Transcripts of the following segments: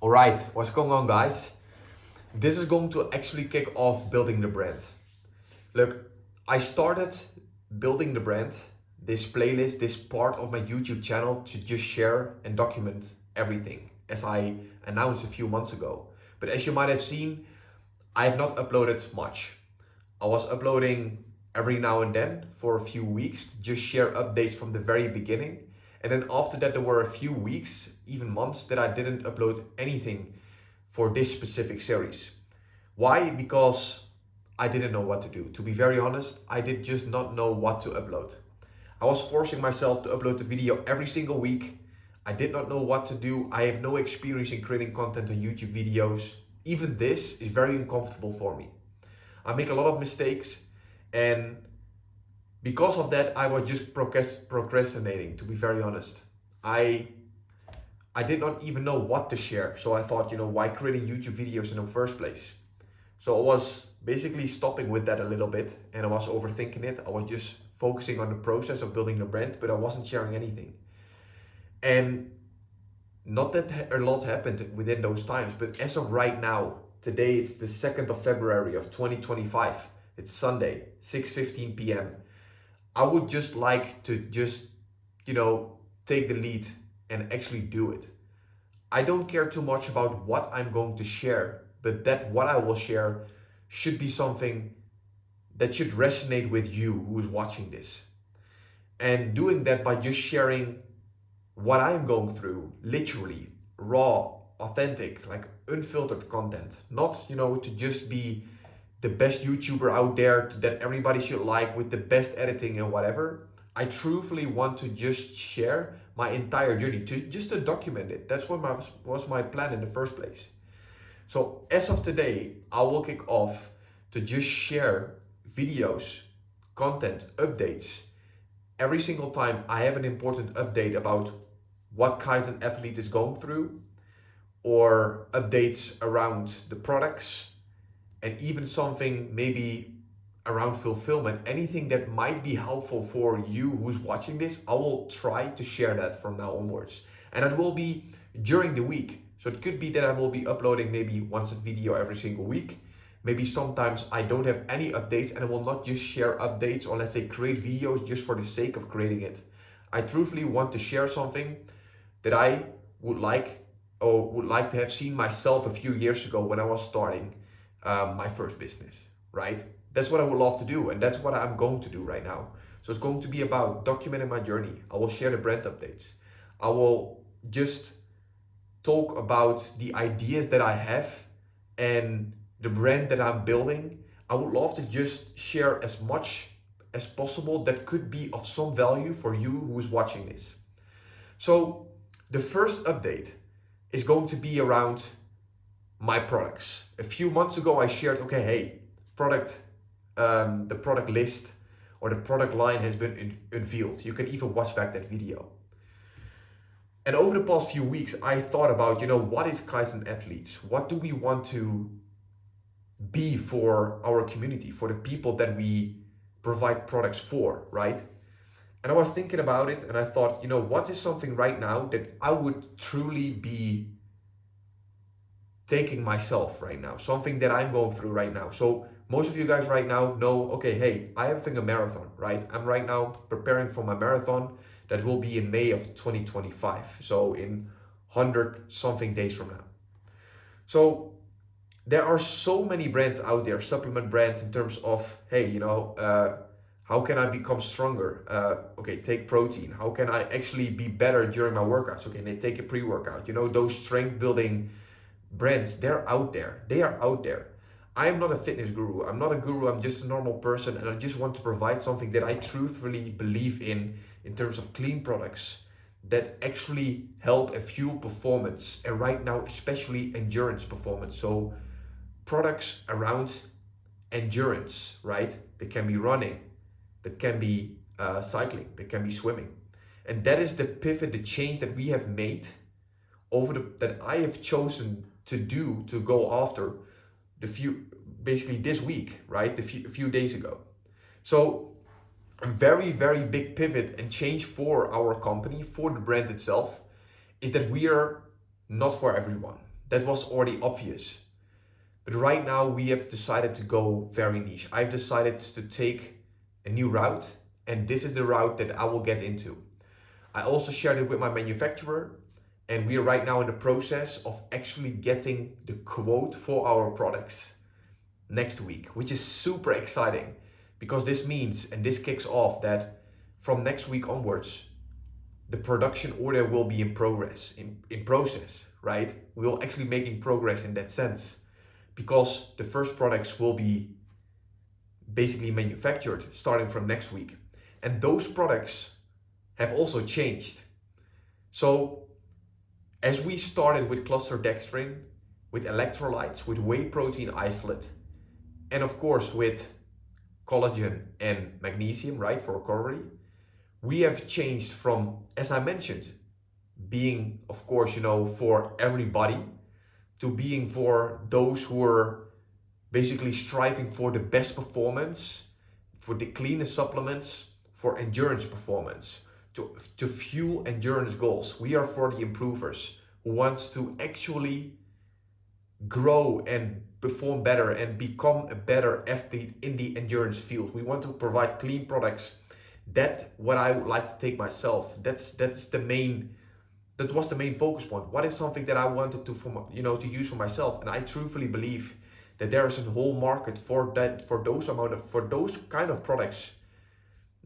All right, what's going on, guys? This is going to actually kick off building the brand. Look, I started building the brand, this playlist, this part of my YouTube channel to just share and document everything, as I announced a few months ago. But as you might have seen, I have not uploaded much. I was uploading every now and then for a few weeks to just share updates from the very beginning. And then after that, there were a few weeks, even months, that I didn't upload anything for this specific series. Why? Because I didn't know what to do. To be very honest, I did just not know what to upload. I was forcing myself to upload the video every single week. I did not know what to do. I have no experience in creating content on YouTube videos. Even this is very uncomfortable for me. I make a lot of mistakes, and because of that, I was just procrastinating, to be very honest. I did not even know what to share. So I thought, why creating YouTube videos in the first place? So I was basically stopping with that a little bit, and I was overthinking it. I was just focusing on the process of building the brand, but I wasn't sharing anything. And not that a lot happened within those times, but as of right now, today it's the 2nd of February of 2025. It's Sunday, 6:15 p.m. I would just like to take the lead and actually do it. I don't care too much about what I'm going to share, but that what I will share should be something that should resonate with you who is watching this. And doing that by just sharing what I'm going through, literally, raw, authentic, like unfiltered content. Not, to just be the best YouTuber out there that everybody should like with the best editing and whatever. I truthfully want to just share my entire journey, to document it. That's what was my plan in the first place. So as of today, I will kick off to just share videos, content, updates. Every single time I have an important update about what Kaizen Athlete is going through, or updates around the products, and even something maybe around fulfillment, anything that might be helpful for you who's watching this, I will try to share that from now onwards. And it will be during the week. So it could be that I will be uploading maybe once a video every single week. Maybe sometimes I don't have any updates and I will not just share updates, or let's say create videos just for the sake of creating it. I truthfully want to share something that I would like to have seen myself a few years ago when I was starting my first business, right? That's what I would love to do, and that's what I'm going to do right now. So it's going to be about documenting my journey. I will share the brand updates. I will just talk about the ideas that I have and the brand that I'm building. I would love to just share as much as possible that could be of some value for you who is watching this. So the first update is going to be around my products. A few months ago, I shared, the product list or the product line has been unveiled. You can even watch back that video. And over the past few weeks, I thought about, what is Kaizen Athletes? What do we want to be for our community, for the people that we provide products for, right? And I was thinking about it and I thought, what is something right now that I would truly be taking myself right now, something that I'm going through right now. So most of you guys right now know, I am having a marathon, right? I'm right now preparing for my marathon that will be in May of 2025. So in 100 something days from now. So there are so many brands out there, supplement brands, in terms of, how can I become stronger? Take protein. How can I actually be better during my workouts? Okay, take a pre-workout. Those strength building brands, they're out there. They are out there. I am not a fitness guru. I'm not a guru. I'm just a normal person, and I just want to provide something that I truthfully believe in terms of clean products that actually help and fuel performance, and right now especially endurance performance. So products around endurance, right? That can be running, that can be cycling, that can be swimming. And that is the pivot, the change that we have made that I have chosen to go after basically this week, right? A few days ago. So a very, very big pivot and change for our company, for the brand itself, is that we are not for everyone. that was already obvious. But right now we have decided to go very niche. I've decided to take a new route, and this is the route that I will get into. I also shared it with my manufacturer, and we are right now in the process of actually getting the quote for our products next week, which is super exciting because this means, and this kicks off, that from next week onwards, the production order will be in progress, in process, right? We will actually making progress in that sense because the first products will be basically manufactured starting from next week. And those products have also changed. So as we started with cluster dextrin, with electrolytes, with whey protein isolate, and of course with collagen and magnesium, right, for recovery, we have changed from, as I mentioned, being, of course, for everybody to being for those who are basically striving for the best performance, for the cleanest supplements, for endurance performance, to fuel endurance goals. We are for the improvers who wants to actually grow and perform better and become a better athlete in the endurance field. We want to provide clean products. That what I would like to take myself. That was the main focus point. What is something that I wanted to use for myself? And I truthfully believe that there is a whole market for that, for those kind of products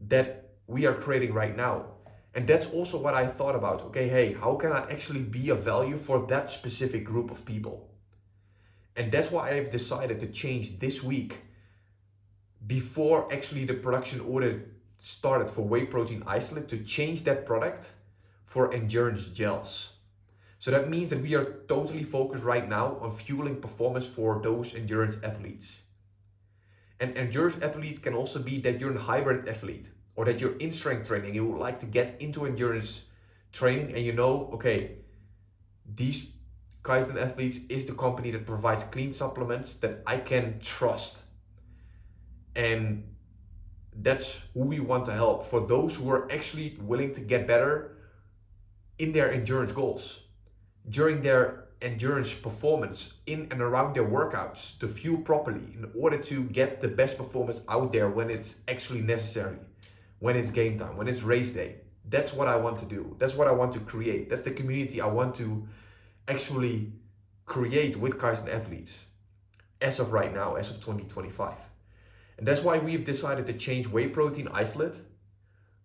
that we are creating right now. And that's also what I thought about. Okay, hey, how can I actually be of value for that specific group of people? And that's why I've decided to change this week, before actually the production order started for whey protein isolate, to change that product for endurance gels. So that means that we are totally focused right now on fueling performance for those endurance athletes. And endurance athlete can also be that you're a hybrid athlete, or that you're in strength training, you would like to get into endurance training, and okay, these Kaizen Athletes is the company that provides clean supplements that I can trust. And that's who we want to help, for those who are actually willing to get better in their endurance goals, during their endurance performance, in and around their workouts, to fuel properly in order to get the best performance out there when it's actually necessary, when it's game time, when it's race day. That's what I want to do. That's what I want to create. That's the community I want to actually create with Kaizen Athletes as of right now, as of 2025. And that's why we've decided to change whey protein isolate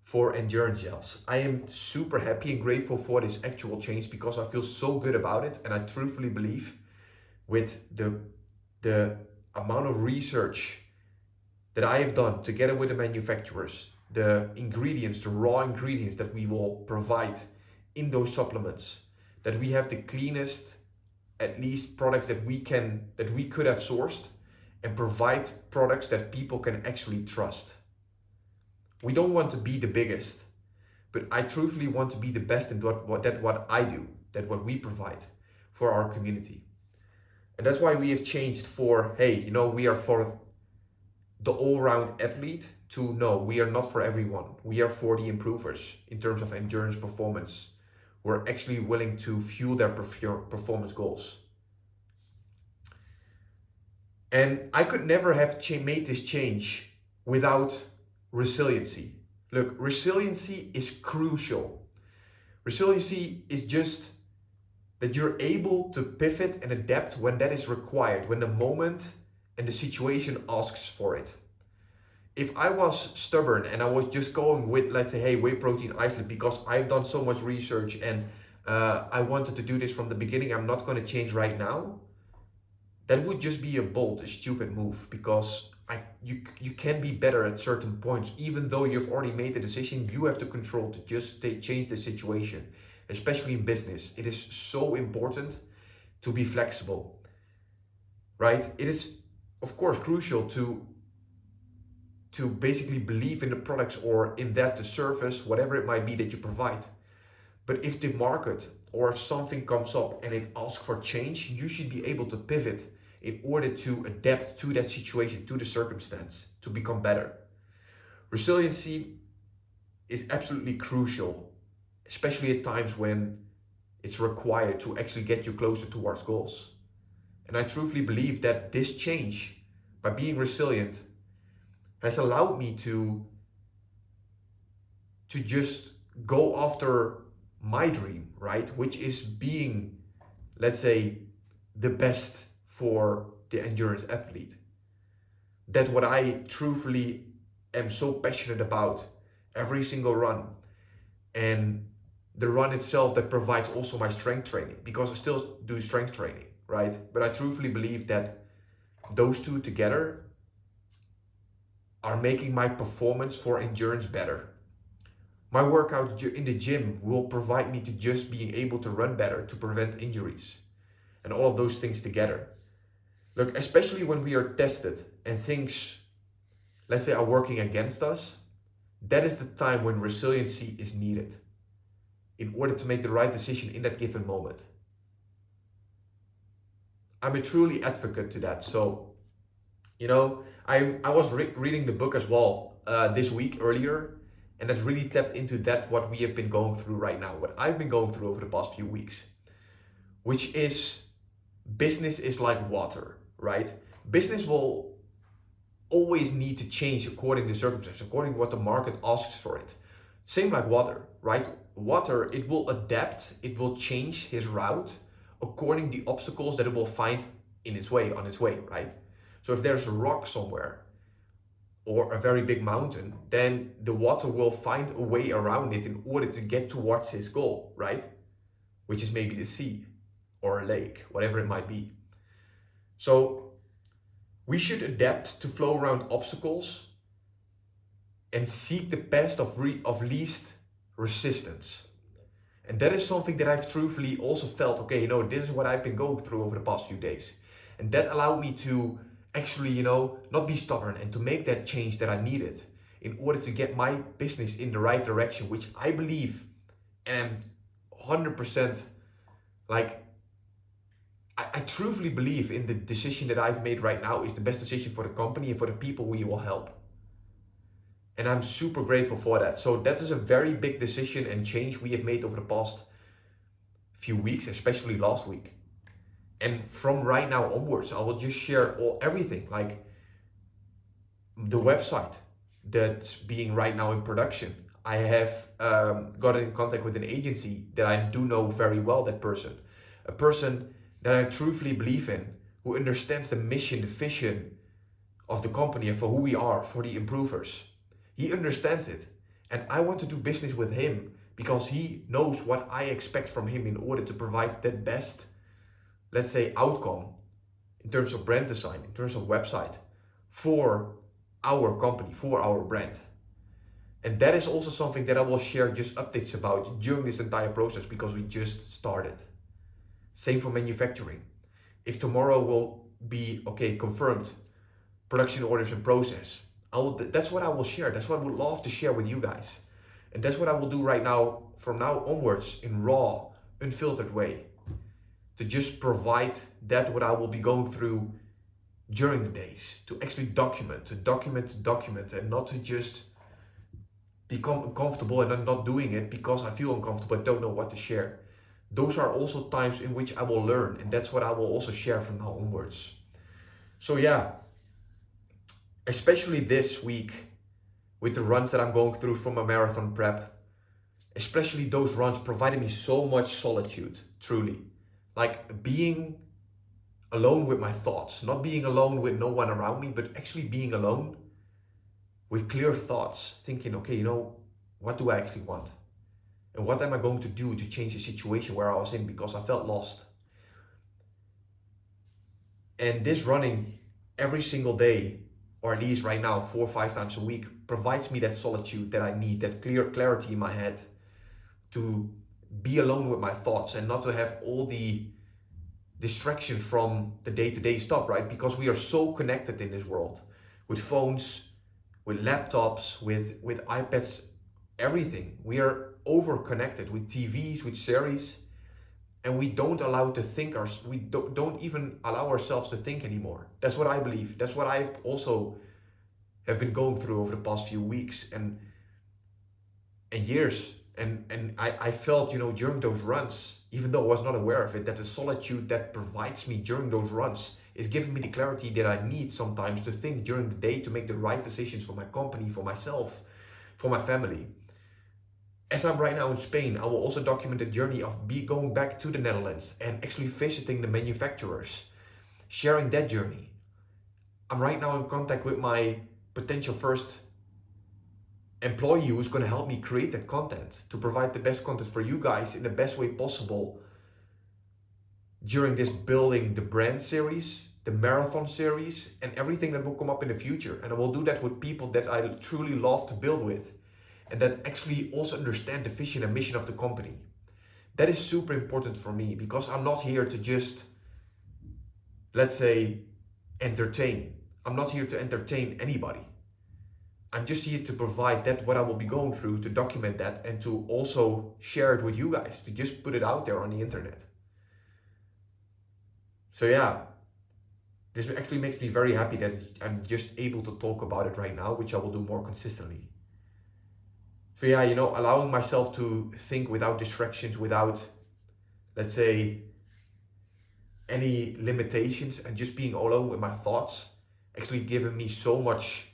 for endurance gels. I am super happy and grateful for this actual change because I feel so good about it, and I truthfully believe with the amount of research that I have done together with the manufacturers, the ingredients, the raw ingredients that we will provide in those supplements, that we have the cleanest, at least, products that we could have sourced, and provide products that people can actually trust. We don't want to be the biggest, but I truthfully want to be the best in what I do, that what we provide for our community. And that's why we have changed for, hey, we are for the all-round athlete, to no, we are not for everyone. We are for the improvers in terms of endurance performance. We're actually willing to fuel their performance goals. And I could never have made this change without resiliency. Look, resiliency is crucial. Resiliency is just that you're able to pivot and adapt when that is required, when the moment and the situation asks for it. If I was stubborn and I was just going with, let's say, hey, whey protein isolate because I've done so much research and I wanted to do this from the beginning, I'm not going to change right now, that would just be a stupid move, because you can be better at certain points. Even though you've already made the decision, you have the control to just change the situation, especially in business. It is so important to be flexible, right? It is, of course, crucial to basically believe in the products, or in that the service, whatever it might be that you provide. But if the market or if something comes up and it asks for change, you should be able to pivot in order to adapt to that situation, to the circumstance, to become better. Resiliency is absolutely crucial, especially at times when it's required to actually get you closer towards goals. And I truthfully believe that this change, by being resilient, has allowed me to just go after my dream, right? Which is being, let's say, the best for the endurance athlete. That what I truthfully am so passionate about every single run, and the run itself that provides also my strength training, because I still do strength training, right? But I truthfully believe that those two together are making my performance for endurance better. My workout in the gym will provide me to just being able to run better, to prevent injuries, and all of those things together. Look, especially when we are tested and things, let's say, are working against us, that is the time when resiliency is needed in order to make the right decision in that given moment. I'm a truly advocate to that. So, I was reading the book as well this week earlier, and that really tapped into that what we have been going through right now, what I've been going through over the past few weeks, which is business is like water, right? Business will always need to change according to circumstances, according to what the market asks for it. Same like water, right? Water, it will adapt, it will change its route according to the obstacles that it will find on its way, right? So if there's a rock somewhere or a very big mountain, then the water will find a way around it in order to get towards its goal, right? Which is maybe the sea or a lake, whatever it might be. So we should adapt to flow around obstacles and seek the path of least resistance. And that is something that I've truthfully also felt, okay, this is what I've been going through over the past few days. And that allowed me to actually, not be stubborn and to make that change that I needed in order to get my business in the right direction, which I believe and 100% like, I truthfully believe in the decision that I've made right now is the best decision for the company and for the people we will help. And I'm super grateful for that. So that is a very big decision and change we have made over the past few weeks, especially last week. And from right now onwards, I will just share everything, like the website that's being right now in production. I have gotten in contact with an agency that I do know very well, a person that I truthfully believe in, who understands the mission, the vision of the company and for who we are, for the improvers. He understands it. And I want to do business with him because he knows what I expect from him in order to provide that best, let's say, outcome in terms of brand design, in terms of website for our company, for our brand. And that is also something that I will share just updates about during this entire process because we just started. Same for manufacturing. If tomorrow will be, confirmed, production orders in process, that's what I will share. That's what I would love to share with you guys. And that's what I will do right now, from now onwards, in raw, unfiltered way. To just provide that what I will be going through during the days. To actually document, and not to just become uncomfortable and then not doing it because I feel uncomfortable, I don't know what to share. Those are also times in which I will learn, and that's what I will also share from now onwards. So yeah, especially this week with the runs that I'm going through from my marathon prep, especially those runs provided me so much solitude, truly. Like being alone with my thoughts, not being alone with no one around me, but actually being alone with clear thoughts, thinking, what do I actually want? And what am I going to do to change the situation where I was in because I felt lost? And this running every single day, or at least right now 4 or 5 times a week, provides me that solitude that I need, that clarity in my head to be alone with my thoughts and not to have all the distractions from the day-to-day stuff, right? Because we are so connected in this world with phones, with laptops, with iPads, everything. We are over connected with TVs, with series, and we don't allow to think. We don't even allow ourselves to think anymore. That's what I believe. That's what I've also have been going through over the past few weeks and years. And I felt, during those runs, even though I was not aware of it, that the solitude that provides me during those runs is giving me the clarity that I need sometimes to think during the day to make the right decisions for my company, for myself, for my family. As I'm right now in Spain, I will also document the journey of going back to the Netherlands and actually visiting the manufacturers, sharing that journey. I'm right now in contact with my potential first employee who's going to help me create that content, to provide the best content for you guys in the best way possible during this building the brand series, the marathon series, and everything that will come up in the future. And I will do that with people that I truly love to build with and that actually also understand the vision and mission of the company. That is super important for me, because I'm not here to just, let's say, entertain. I'm not here to entertain anybody. I'm just here to provide that what I will be going through, to document that, and to also share it with you guys, to just put it out there on the internet. So yeah, this actually makes me very happy that I'm just able to talk about it right now, which I will do more consistently. So yeah, allowing myself to think without distractions, without, let's say, any limitations, and just being alone with my thoughts, actually given me so much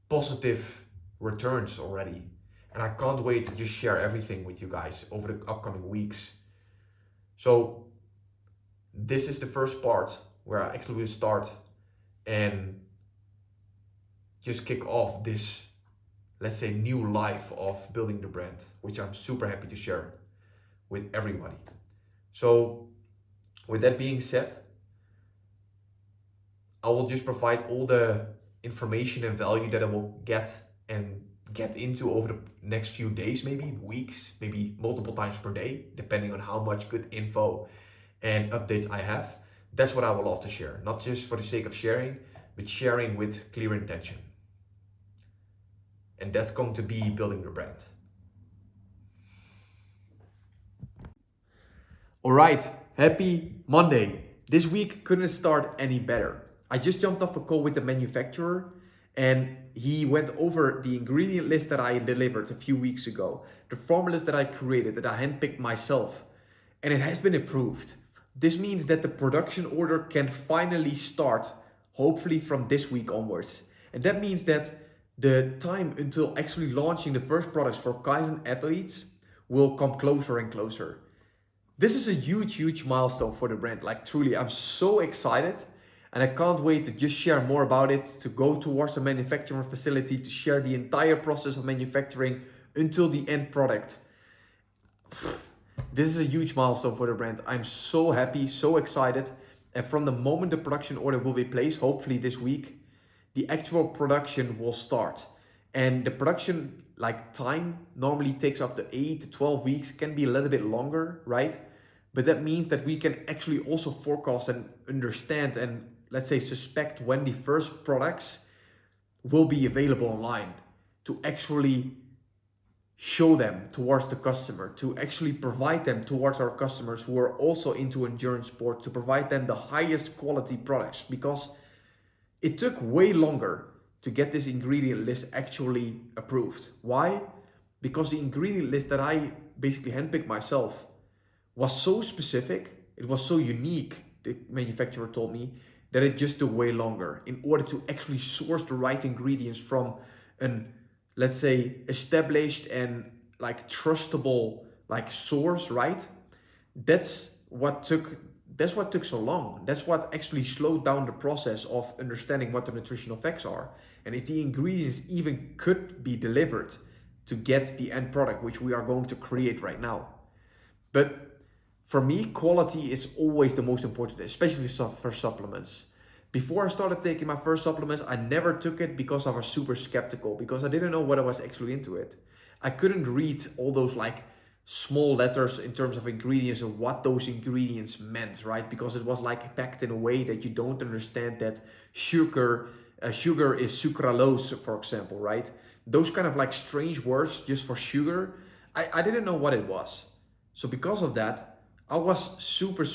positive returns already. And I can't wait to just share everything with you guys over the upcoming weeks. So this is the first part where I actually will start and just kick off this, let's say, new life of building the brand, which I'm super happy to share with everybody. So with that being said, I will just provide all the information and value that I will get into over the next few days, maybe weeks, maybe multiple times per day, depending on how much good info and updates I have. That's what I will love to share, not just for the sake of sharing, but sharing with clear intention. And that's going to be building the brand. All right, happy Monday. This week couldn't start any better. I just jumped off a call with the manufacturer, and he went over the ingredient list that I delivered a few weeks ago, the formulas that I created, that I handpicked myself, and it has been approved. This means that the production order can finally start, hopefully from this week onwards. And that means that the time until actually launching the first products for Kaizen Athletes will come closer and closer. This is a huge milestone for the brand. Like, truly, I'm so excited, and I can't wait to just share more about it, to go towards a manufacturing facility, to share the entire process of manufacturing until the end product. This is a huge milestone for the brand. I'm so happy, so excited. And from the moment the production order will be placed, hopefully this week, the actual production will start. And the production time normally takes up to 8 to 12 weeks, can be a little bit longer, right? But that means that we can actually also forecast and understand and, let's say, suspect when the first products will be available online, to actually show them towards the customer, to actually provide them towards our customers who are also into endurance sport, to provide them the highest quality products. Because it took way longer to get this ingredient list actually approved. Why? Because the ingredient list that I basically handpicked myself was so specific, it was so unique, the manufacturer told me, that it just took way longer in order to actually source the right ingredients from an, let's say, established and trustable source, right? That's what took so long. That's what actually slowed down the process of understanding what the nutritional facts are, and if the ingredients even could be delivered to get the end product, which we are going to create right now. But for me, quality is always the most important, especially for supplements. Before I started taking my first supplements, I never took it because I was super skeptical, because I didn't know what I was actually into it. I couldn't read all those small letters in terms of ingredients and what those ingredients meant, right? Because it was packed in a way that you don't understand that sugar is sucralose, for example, right? Those kind of strange words just for sugar, I didn't know what it was. So because of that, I was super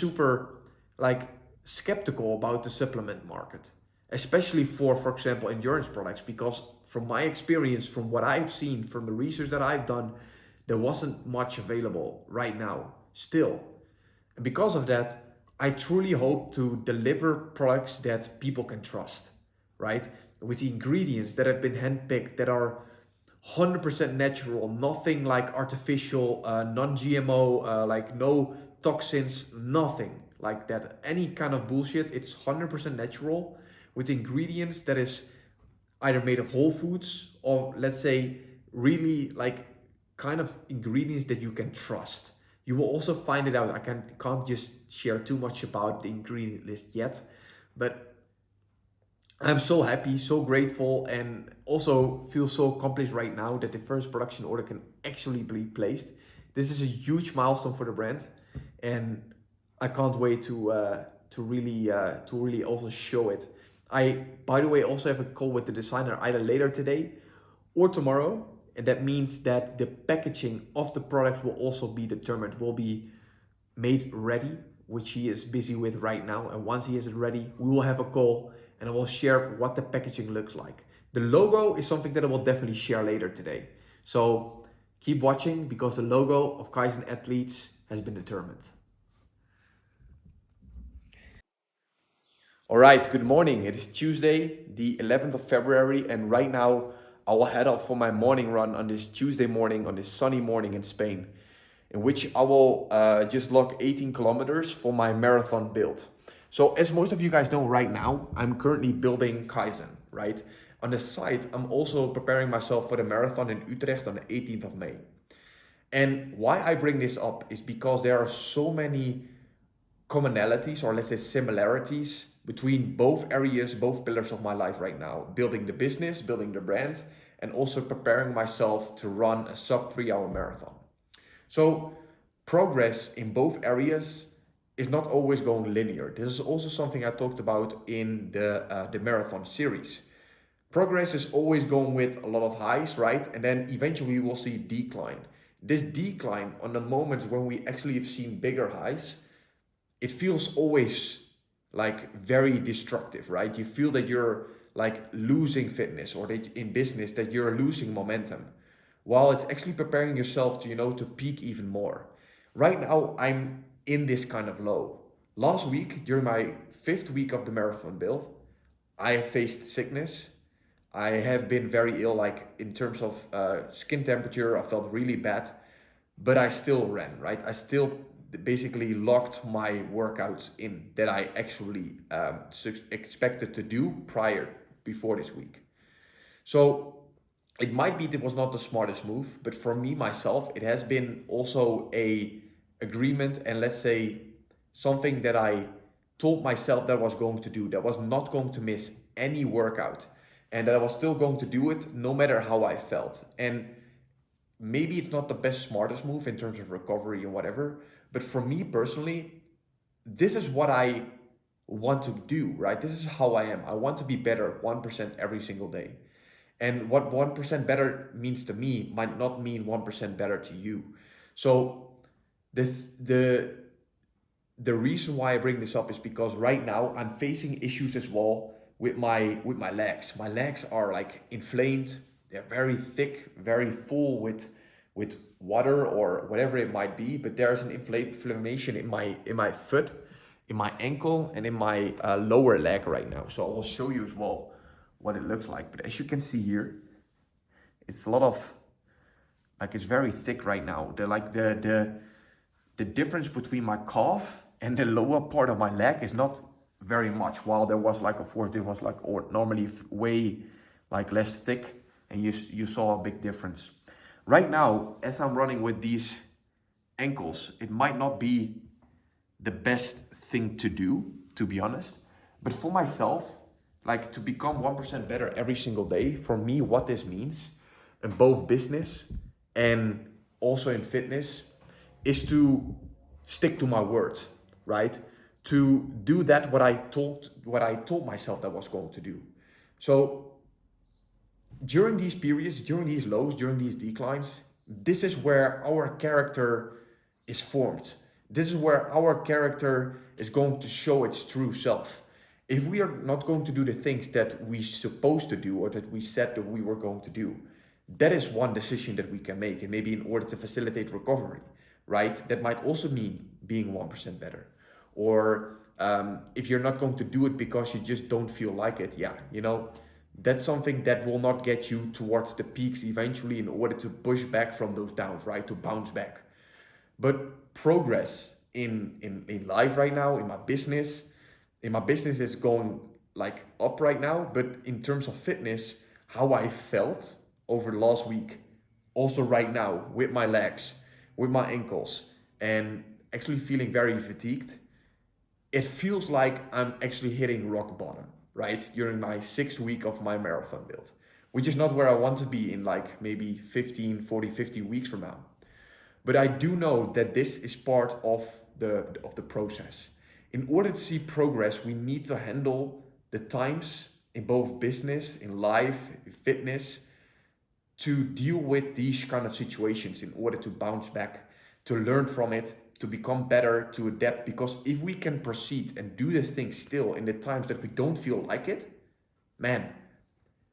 skeptical about the supplement market, especially for example, endurance products, because from my experience, from what I've seen, from the research that I've done, there wasn't much available right now. still. And because of that, I truly hope to deliver products that people can trust, right? With the ingredients that have been handpicked, that are 100% natural, nothing like artificial, non-GMO, like no toxins, nothing like that. Any kind of bullshit. It's 100% natural with ingredients that is either made of whole foods or, let's say, really like kind of ingredients that you can trust. You will also find it out. I can't just share too much about the ingredient list yet, but I'm so happy, so grateful, and also feel so accomplished right now that the first production order can actually be placed. This is a huge milestone for the brand, and I can't wait to really also show it. I, by the way, also have a call with the designer either later today or tomorrow, and that means that the packaging of the product will also be determined, will be made ready, which he is busy with right now. And once he is ready, we will have a call and I will share what the packaging looks like. The logo is something that I will definitely share later today. So keep watching because the logo of Kaizen Athletes has been determined. All right, good morning. It is Tuesday, the 11th of February, and right now I will head out for my morning run on this Tuesday morning, on this sunny morning in Spain, in which I will just log 18 kilometers for my marathon build. So as most of you guys know right now, I'm currently building Kaizen, right? On the side, I'm also preparing myself for the marathon in Utrecht on the 18th of May. And why I bring this up is because there are so many commonalities, or let's say similarities, between both areas, both pillars of my life right now. Building the business, building the brand, and also preparing myself to run a sub 3-hour marathon. So progress in both areas is not always going linear. This is also something I talked about in the marathon series. Progress is always going with a lot of highs, right? And then eventually we will see decline. This decline, on the moments when we actually have seen bigger highs, it feels always like very destructive, right? You feel that you're like losing fitness, or that in business that you're losing momentum, while it's actually preparing yourself to, to peak even more. Right now, I'm in this kind of low. Last week, during my 5th week of the marathon build, I have faced sickness. I have been very ill, like in terms of skin temperature. I felt really bad, but I still ran, right? I still basically locked my workouts in that I actually expected to do before this week. So it might be that it was not the smartest move, but for me, myself, it has been also a agreement, and let's say something that I told myself that I was going to do, that was not going to miss any workout, and that I was still going to do it no matter how I felt. And maybe it's not the best, smartest move in terms of recovery and whatever, but for me personally, this is what I want to do, right? This is how I am. I want to be better 1% every single day. And what 1% better means to me might not mean 1% better to you. So the reason why I bring this up is because right now I'm facing issues as well with my legs. My legs are like inflamed. They're very thick, very full with water or whatever it might be. But there's an inflammation in my foot, in my ankle, and in my lower leg right now. So I will show you as well what it looks like. But as you can see here, it's a lot of, like, it's very thick right now. The difference between my calf and the lower part of my leg is not very much. While there was like, of course, there was like, or normally way like less thick, and you saw a big difference. Right now, as I'm running with these ankles, it might not be the best thing to do, to be honest. But for myself, like, to become 1% better every single day, for me, what this means in both business and also in fitness is to stick to my word, right? To do that what I told myself that I was going to do. So during these periods, during these lows, during these declines, this is where our character is formed. This is where our character is going to show its true self. If we are not going to do the things that we're supposed to do, or that we said that we were going to do, that is one decision that we can make, and maybe in order to facilitate recovery. right? That might also mean being 1% better. Or if you're not going to do it because you just don't feel like it, yeah, that's something that will not get you towards the peaks eventually in order to push back from those downs, right? To bounce back. But progress in life right now, in my business is going like up right now. But in terms of fitness, how I felt over the last week, also right now with my legs, with my ankles, and actually feeling very fatigued, it feels like I'm actually hitting rock bottom, right? During my 6th week of my marathon build, which is not where I want to be in like maybe 15, 40, 50 weeks from now. But I do know that this is part of the process. In order to see progress, we need to handle the times in both business, in life, in fitness, to deal with these kind of situations in order to bounce back, to learn from it, to become better, to adapt. Because if we can proceed and do the thing still in the times that we don't feel like it, man,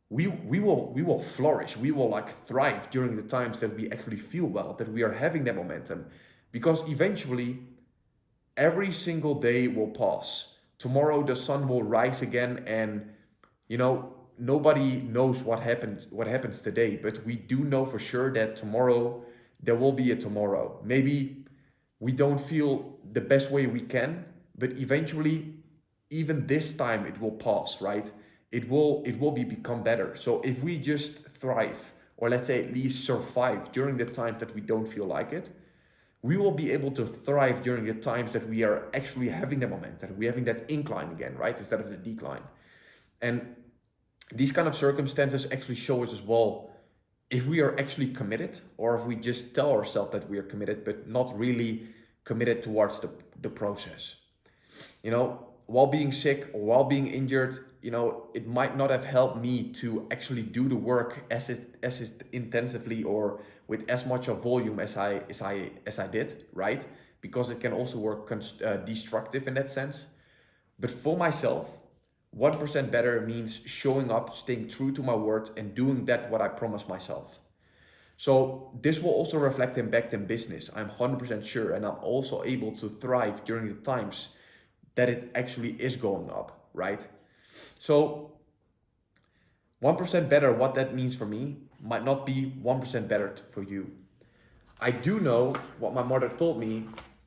we will flourish. We will like thrive during the times that we actually feel well, that we are having that momentum. Because eventually every single day will pass. Tomorrow the sun will rise again, and nobody knows what happens today, but we do know for sure that tomorrow there will be a tomorrow. Maybe we don't feel the best way we can, but eventually even this time it will pass, right? It will become better. So if we just thrive, or let's say at least survive during the times that we don't feel like it, we will be able to thrive during the times that we are actually having the momentum, we're having that incline again, right? Instead of the decline. And these kind of circumstances actually show us as well if we are actually committed, or if we just tell ourselves that we are committed but not really committed towards the process. While being sick or while being injured, it might not have helped me to actually do the work as intensively or with as much of volume as I did, right? Because it can also work destructive in that sense. But for myself, 1% better means showing up, staying true to my word, and doing that what I promised myself. So this will also reflect impact in business, I'm 100% sure, and I'm also able to thrive during the times that it actually is going up, right? So 1% better, what that means for me might not be 1% better for you. I do know what my mother told me,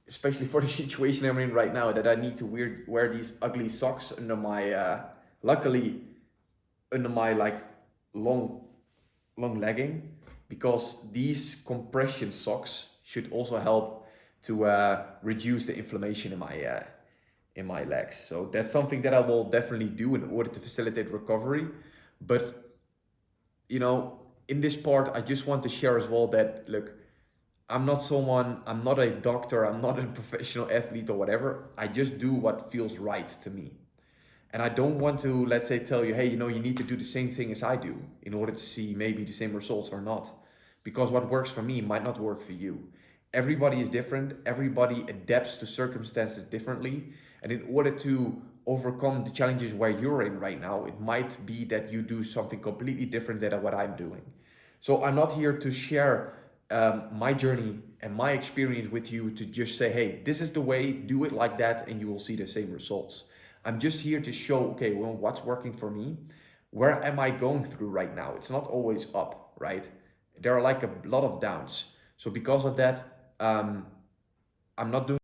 especially for the situation I'm in right now, that I need to wear these ugly socks under my, luckily, under my like long legging, because these compression socks should also help to reduce the inflammation in my legs. So that's something that I will definitely do in order to facilitate recovery. But in this part, I just want to share as well that look, I'm not a doctor, I'm not a professional athlete or whatever. I just do what feels right to me. And I don't want to, let's say, tell you, hey, you need to do the same thing as I do in order to see maybe the same results or not. Because what works for me might not work for you. Everybody is different. Everybody adapts to circumstances differently. And in order to overcome the challenges where you're in right now, it might be that you do something completely different than what I'm doing. So I'm not here to share my journey and my experience with you to just say, hey, this is the way, do it like that, and you will see the same results. I'm just here to show, okay, well, what's working for me? Where am I going through right now? It's not always up, right? There are like a lot of downs. So because of that, I'm not